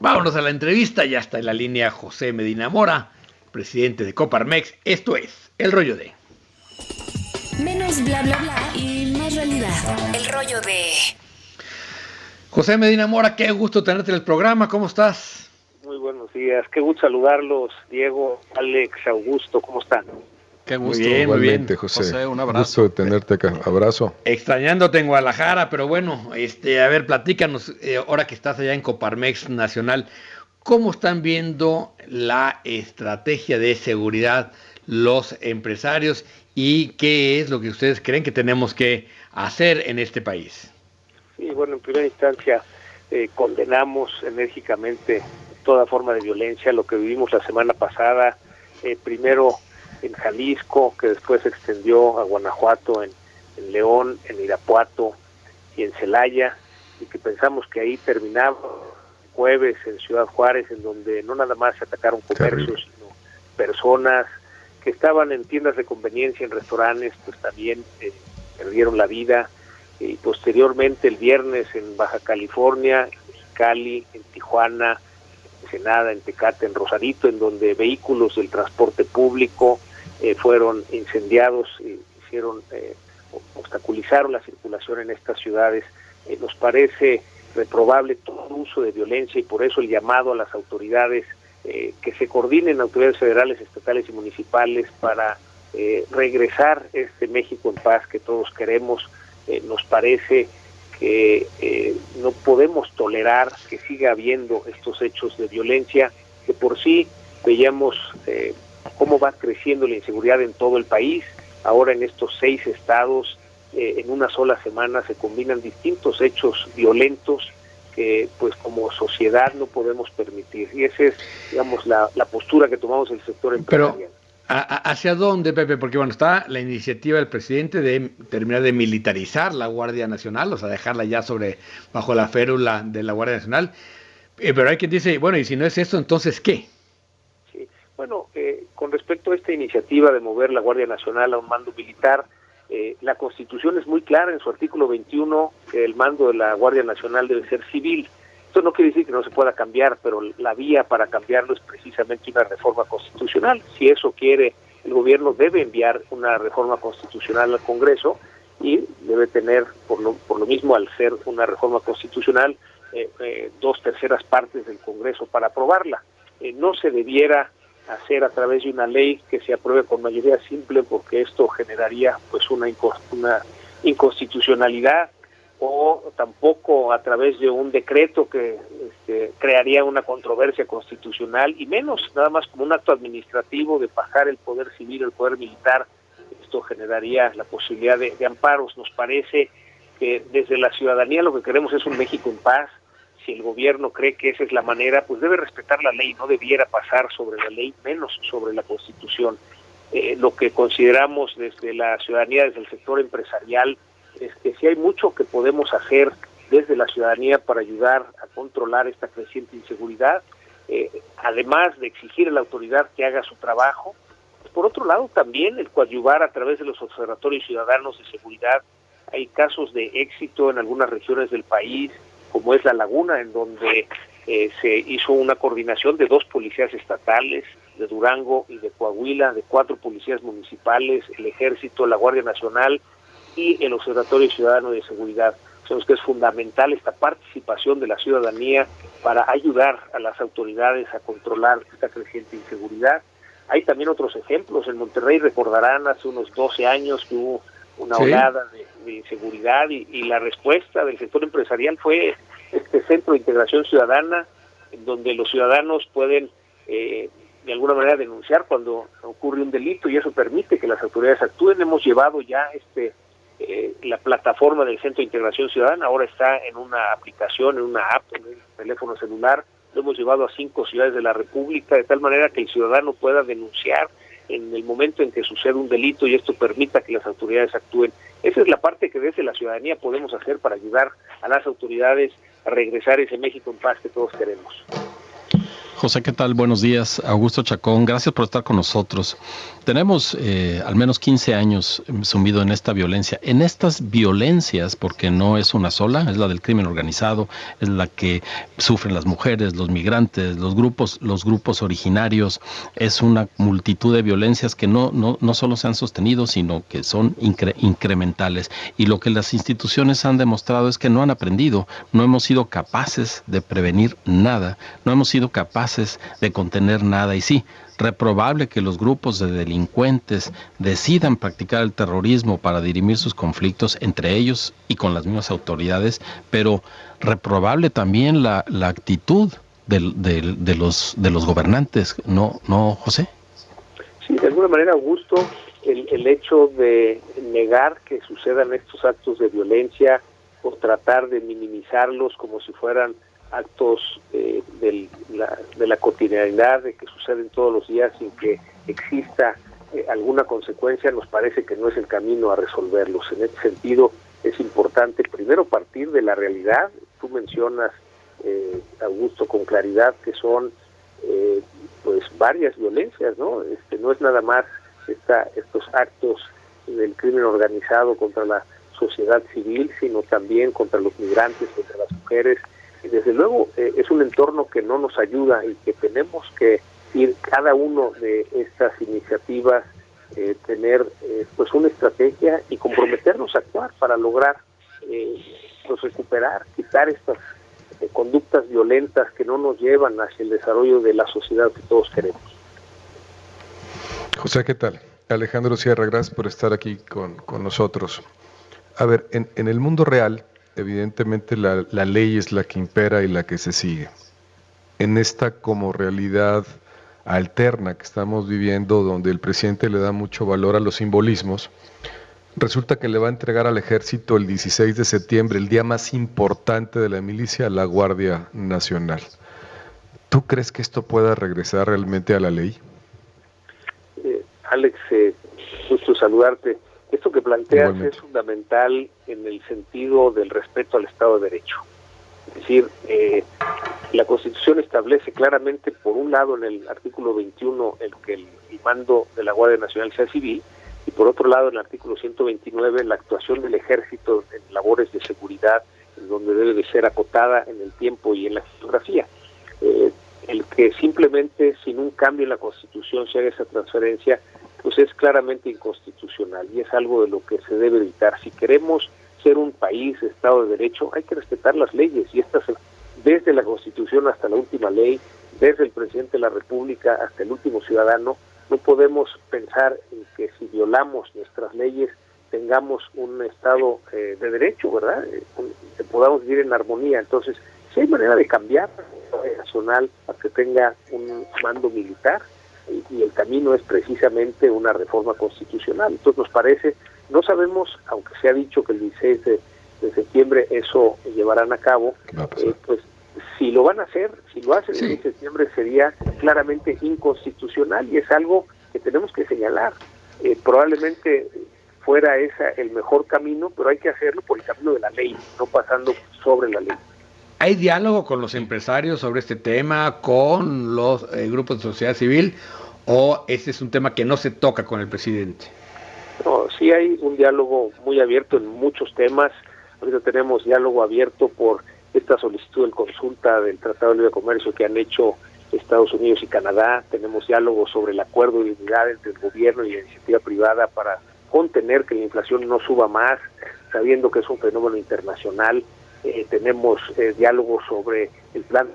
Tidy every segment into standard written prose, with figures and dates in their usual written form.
Vámonos a la entrevista, ya está en la línea José Medina Mora, presidente de Coparmex. Esto es El Rollo de... Menos bla bla bla y más realidad. El rollo de... José Medina Mora, qué gusto tenerte en el programa, ¿cómo estás? Muy buenos días, qué gusto saludarlos, Diego, Alex, Augusto, ¿cómo están? Qué gusto. Muy bien. José, un abrazo. Gusto de tenerte acá, abrazo. Extrañándote en Guadalajara, pero bueno, a ver, platícanos, ahora que estás allá en Coparmex Nacional, ¿cómo están viendo la estrategia de seguridad los empresarios y qué es lo que ustedes creen que tenemos que hacer en este país? Sí, bueno, en primera instancia condenamos enérgicamente toda forma de violencia, lo que vivimos la semana pasada, primero en Jalisco, que después se extendió a Guanajuato, en León, en Irapuato y en Celaya, y que pensamos que ahí terminaba jueves en Ciudad Juárez, en donde no nada más se atacaron comercios, sino personas que estaban en tiendas de conveniencia, en restaurantes, pues también perdieron la vida, y posteriormente el viernes en Baja California, en Mexicali, en Tijuana, en Ensenada, en Tecate, en Rosarito, en donde vehículos del transporte público fueron incendiados y obstaculizaron la circulación en estas ciudades. Nos parece reprobable todo uso de violencia y por eso el llamado a las autoridades que se coordinen, autoridades federales, estatales y municipales para regresar este México en paz que todos queremos. Nos parece que no podemos tolerar que siga habiendo estos hechos de violencia, que por sí veíamos cómo va creciendo la inseguridad en todo el país. Ahora en estos 6 estados, en una sola semana se combinan distintos hechos violentos que pues como sociedad no podemos permitir. Y esa es, digamos, la postura que tomamos el sector empresarial. Pero, ¿hacia dónde, Pepe? Porque bueno, está la iniciativa del presidente de terminar de militarizar la Guardia Nacional, o sea, dejarla ya bajo la férula de la Guardia Nacional. Pero hay quien dice, bueno, y si no es esto, entonces, ¿qué? Sí, bueno, con respecto a esta iniciativa de mover la Guardia Nacional a un mando militar, la Constitución es muy clara en su artículo 21 que el mando de la Guardia Nacional debe ser civil. Esto no quiere decir que no se pueda cambiar, pero la vía para cambiarlo es precisamente una reforma constitucional. Si eso quiere, el gobierno debe enviar una reforma constitucional al Congreso y debe tener, por lo mismo, al ser una reforma constitucional, 2/3 partes del Congreso para aprobarla. No se debiera hacer a través de una ley que se apruebe con mayoría simple, porque esto generaría pues una inconstitucionalidad, o tampoco a través de un decreto que crearía una controversia constitucional, y menos nada más como un acto administrativo de bajar el poder civil, el poder militar. Esto generaría la posibilidad de amparos. Nos parece que desde la ciudadanía lo que queremos es un México en paz. Si el gobierno cree que esa es la manera, pues debe respetar la ley, no debiera pasar sobre la ley, menos sobre la Constitución. Lo que consideramos desde la ciudadanía, desde el sector empresarial, es que sí hay mucho que podemos hacer desde la ciudadanía para ayudar a controlar esta creciente inseguridad, además de exigir a la autoridad que haga su trabajo. Por otro lado, también el coadyuvar a través de los observatorios ciudadanos de seguridad. Hay casos de éxito en algunas regiones del país, como es La Laguna, en donde se hizo una coordinación de 2 policías estatales, de Durango y de Coahuila, de 4 policías municipales, el Ejército, la Guardia Nacional y el Observatorio Ciudadano de Seguridad. Sabemos que es fundamental esta participación de la ciudadanía para ayudar a las autoridades a controlar esta creciente inseguridad. Hay también otros ejemplos. En Monterrey recordarán hace unos 12 años que hubo una oleada de inseguridad y la respuesta del sector empresarial fue este Centro de Integración Ciudadana, en donde los ciudadanos pueden de alguna manera denunciar cuando ocurre un delito, y eso permite que las autoridades actúen. Hemos llevado ya la plataforma del Centro de Integración Ciudadana, ahora está en una aplicación, en una app, en un teléfono celular. Lo hemos llevado a 5 ciudades de la República, de tal manera que el ciudadano pueda denunciar en el momento en que sucede un delito, y esto permita que las autoridades actúen. Esa es la parte que desde la ciudadanía podemos hacer para ayudar a las autoridades a regresar ese México en paz que todos queremos. José, ¿qué tal? Buenos días. Augusto Chacón, gracias por estar con nosotros. Tenemos al menos 15 años sumido en esta violencia. En estas violencias, porque no es una sola, es la del crimen organizado, es la que sufren las mujeres, los migrantes, los grupos originarios. Es una multitud de violencias que no solo se han sostenido, sino que son incrementales. Y lo que las instituciones han demostrado es que no han aprendido, no hemos sido capaces de prevenir nada, no hemos sido capaces de contener nada. Y sí, reprobable que los grupos de delincuentes decidan practicar el terrorismo para dirimir sus conflictos entre ellos y con las mismas autoridades, pero reprobable también la actitud de los gobernantes, ¿no, José? Sí, de alguna manera, Augusto, el hecho de negar que sucedan estos actos de violencia o tratar de minimizarlos como si fueran actos de la cotidianidad, de que suceden todos los días sin que exista alguna consecuencia, nos parece que no es el camino a resolverlos. En este sentido, es importante primero partir de la realidad. Tú mencionas, Augusto, con claridad que son pues varias violencias, ¿no? No es nada más estos actos del crimen organizado contra la sociedad civil, sino también contra los migrantes, contra las mujeres. Y desde luego es un entorno que no nos ayuda y que tenemos que ir cada uno de estas iniciativas, tener pues una estrategia y comprometernos a actuar para lograr pues recuperar, quitar estas conductas violentas que no nos llevan hacia el desarrollo de la sociedad que todos queremos. José, ¿qué tal? Alejandro Sierra, gracias por estar aquí con nosotros. A ver, en el mundo real, evidentemente la ley es la que impera y la que se sigue. En esta como realidad alterna que estamos viviendo, donde el presidente le da mucho valor a los simbolismos, resulta que le va a entregar al ejército el 16 de septiembre, el día más importante de la milicia, a la Guardia Nacional. ¿Tú crees que esto pueda regresar realmente a la ley? Alex, gusto saludarte. Esto que planteas igualmente es fundamental en el sentido del respeto al Estado de Derecho. Es decir, la Constitución establece claramente, por un lado, en el artículo 21, que el mando de la Guardia Nacional sea civil, y por otro lado, en el artículo 129, la actuación del Ejército en labores de seguridad, en donde debe de ser acotada en el tiempo y en la geografía. El que simplemente, sin un cambio en la Constitución, se haga esa transferencia, pues es claramente inconstitucional y es algo de lo que se debe evitar. Si queremos ser un país, Estado de Derecho, hay que respetar las leyes, y estas, desde la Constitución hasta la última ley, desde el presidente de la República hasta el último ciudadano, no podemos pensar en que si violamos nuestras leyes tengamos un Estado de Derecho, ¿verdad? Que podamos vivir en armonía. Entonces, si hay manera de cambiar nacional a que tenga un mando militar, y el camino es precisamente una reforma constitucional. Entonces nos parece, no sabemos, aunque se ha dicho que el 16 de septiembre eso llevarán a cabo, pues si lo van a hacer, si lo hacen el 16 de septiembre sería claramente inconstitucional, y es algo que tenemos que señalar. Probablemente fuera ese el mejor camino, pero hay que hacerlo por el camino de la ley, no pasando sobre la ley. ¿Hay diálogo con los empresarios sobre este tema, con los grupos de sociedad civil, o este es un tema que no se toca con el presidente? No, sí hay un diálogo muy abierto en muchos temas. Ahorita tenemos diálogo abierto por esta solicitud de consulta del Tratado de Libre Comercio que han hecho Estados Unidos y Canadá. Tenemos diálogo sobre el acuerdo de unidad entre el gobierno y la iniciativa privada para contener que la inflación no suba más, sabiendo que es un fenómeno internacional. Tenemos diálogo sobre el plan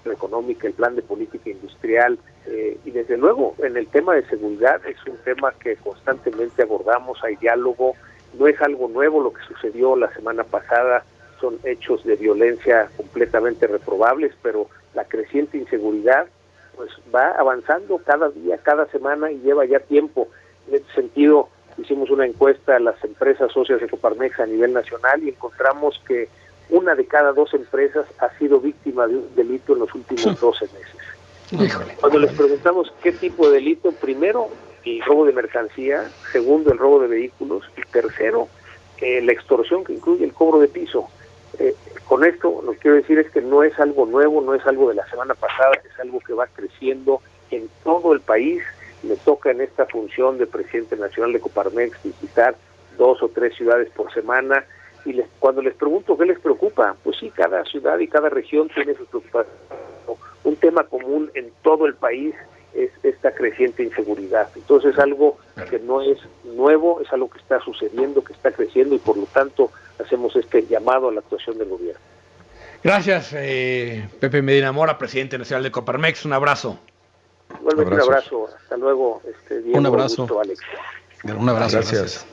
económico, el plan de política industrial, y desde luego en el tema de seguridad es un tema que constantemente abordamos. Hay diálogo, no es algo nuevo lo que sucedió la semana pasada, son hechos de violencia completamente reprobables, pero la creciente inseguridad pues va avanzando cada día, cada semana, y lleva ya tiempo. En este sentido, hicimos una encuesta a las empresas socias de Coparmex a nivel nacional y encontramos que 1 de cada 2 empresas ha sido víctima de un delito en los últimos 12 meses. Híjole. Cuando les preguntamos qué tipo de delito, primero el robo de mercancía, segundo el robo de vehículos, y tercero la extorsión, que incluye el cobro de piso. Con esto lo que quiero decir es que no es algo nuevo, no es algo de la semana pasada, es algo que va creciendo en todo el país. Me toca en esta función de presidente nacional de Coparmex visitar 2 o 3 ciudades por semana, y cuando les pregunto qué les preocupa, pues sí, cada ciudad y cada región tiene sus preocupaciones. Un tema común en todo el país es esta creciente inseguridad. Entonces es algo que no es nuevo, es algo que está sucediendo, que está creciendo, y por lo tanto hacemos este llamado a la actuación del gobierno. Gracias, Pepe Medina Mora, presidente nacional de Coparmex. Un abrazo. Igualmente un abrazo. Hasta luego, Diego. Un abrazo. Augusto, Alex. Un abrazo. Gracias.